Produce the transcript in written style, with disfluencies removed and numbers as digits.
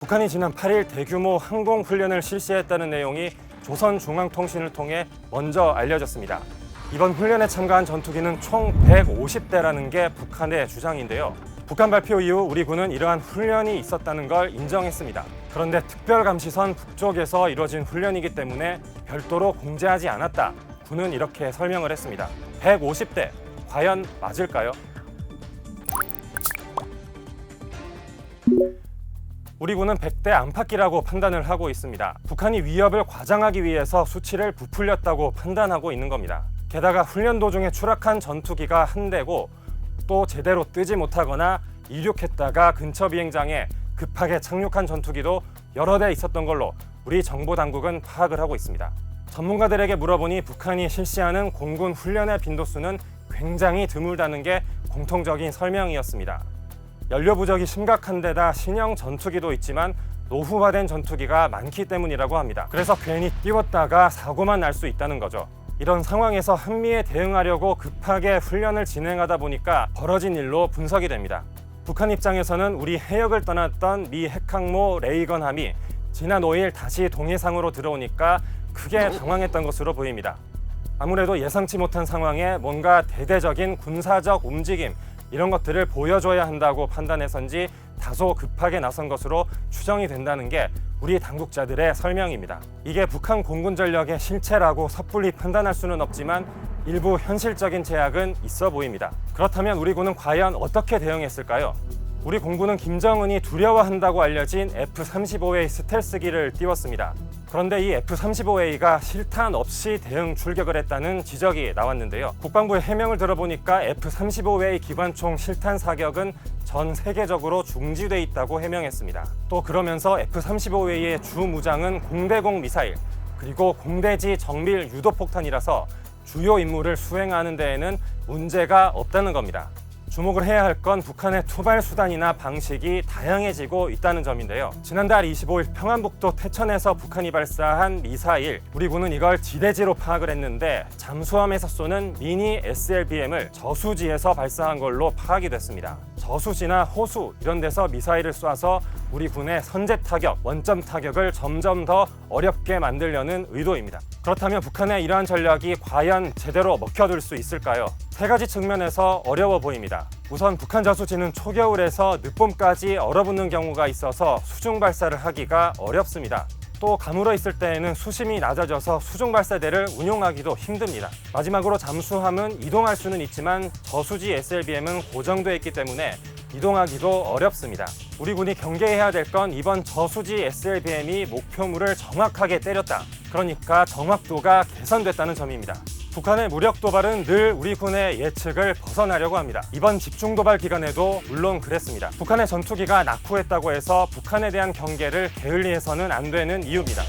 북한이 지난 8일 대규모 항공훈련을 실시했다는 내용이 조선중앙통신을 통해 먼저 알려졌습니다. 이번 훈련에 참가한 전투기는 총 150대라는 게 북한의 주장인데요. 북한 발표 이후 우리 군은 이러한 훈련이 있었다는 걸 인정했습니다. 그런데 특별감시선 북쪽에서 이뤄진 훈련이기 때문에 별도로 공지하지 않았다. 군은 이렇게 설명을 했습니다. 150대, 과연 맞을까요? 우리 군은 100대 안팎이라고 판단을 하고 있습니다. 북한이 위협을 과장하기 위해서 수치를 부풀렸다고 판단하고 있는 겁니다. 게다가 훈련 도중에 추락한 전투기가 한 대고 또 제대로 뜨지 못하거나 이륙했다가 근처 비행장에 급하게 착륙한 전투기도 여러 대 있었던 걸로 우리 정보당국은 파악을 하고 있습니다. 전문가들에게 물어보니 북한이 실시하는 공군 훈련의 빈도수는 굉장히 드물다는 게 공통적인 설명이었습니다. 연료 부족이 심각한 데다 신형 전투기도 있지만 노후화된 전투기가 많기 때문이라고 합니다. 그래서 괜히 띄웠다가 사고만 날 수 있다는 거죠. 이런 상황에서 한미에 대응하려고 급하게 훈련을 진행하다 보니까 벌어진 일로 분석이 됩니다. 북한 입장에서는 우리 해역을 떠났던 미 핵항모 레이건함이 지난 5일 다시 동해상으로 들어오니까 크게 당황했던 것으로 보입니다. 아무래도 예상치 못한 상황에 뭔가 대대적인 군사적 움직임 이런 것들을 보여줘야 한다고 판단해서인지 다소 급하게 나선 것으로 추정이 된다는 게 우리 당국자들의 설명입니다. 이게 북한 공군 전력의 실체라고 섣불리 판단할 수는 없지만 일부 현실적인 제약은 있어 보입니다. 그렇다면 우리 군은 과연 어떻게 대응했을까요? 우리 공군은 김정은이 두려워한다고 알려진 F-35A 스텔스기를 띄웠습니다. 그런데 이 F-35A가 실탄 없이 대응 출격을 했다는 지적이 나왔는데요. 국방부의 해명을 들어보니까 F-35A 기관총 실탄 사격은 전 세계적으로 중지돼 있다고 해명했습니다. 또 그러면서 F-35A의 주 무장은 공대공 미사일 그리고 공대지 정밀 유도폭탄이라서 주요 임무를 수행하는 데에는 문제가 없다는 겁니다. 주목을 해야 할 건 북한의 투발 수단이나 방식이 다양해지고 있다는 점인데요. 지난달 25일 평안북도 태천에서 북한이 발사한 미사일, 우리 군은 이걸 지대지로 파악을 했는데 잠수함에서 쏘는 미니 SLBM을 저수지에서 발사한 걸로 파악이 됐습니다. 저수지나 호수 이런 데서 미사일을 쏴서 우리 군의 선제 타격, 원점 타격을 점점 더 어렵게 만들려는 의도입니다. 그렇다면 북한의 이러한 전략이 과연 제대로 먹혀들 수 있을까요? 세 가지 측면에서 어려워 보입니다. 우선 북한 저수지는 초겨울에서 늦봄까지 얼어붙는 경우가 있어서 수중 발사를 하기가 어렵습니다. 또 가물어 있을 때에는 수심이 낮아져서 수중 발사대를 운용하기도 힘듭니다. 마지막으로 잠수함은 이동할 수는 있지만 저수지 SLBM은 고정되어 있기 때문에 이동하기도 어렵습니다. 우리 군이 경계해야 될 건 이번 저수지 SLBM이 목표물을 정확하게 때렸다. 그러니까 정확도가 개선됐다는 점입니다. 북한의 무력 도발은 늘 우리 군의 예측을 벗어나려고 합니다. 이번 집중 도발 기간에도 물론 그랬습니다. 북한의 전투기가 낙후했다고 해서 북한에 대한 경계를 게을리해서는 안 되는 이유입니다.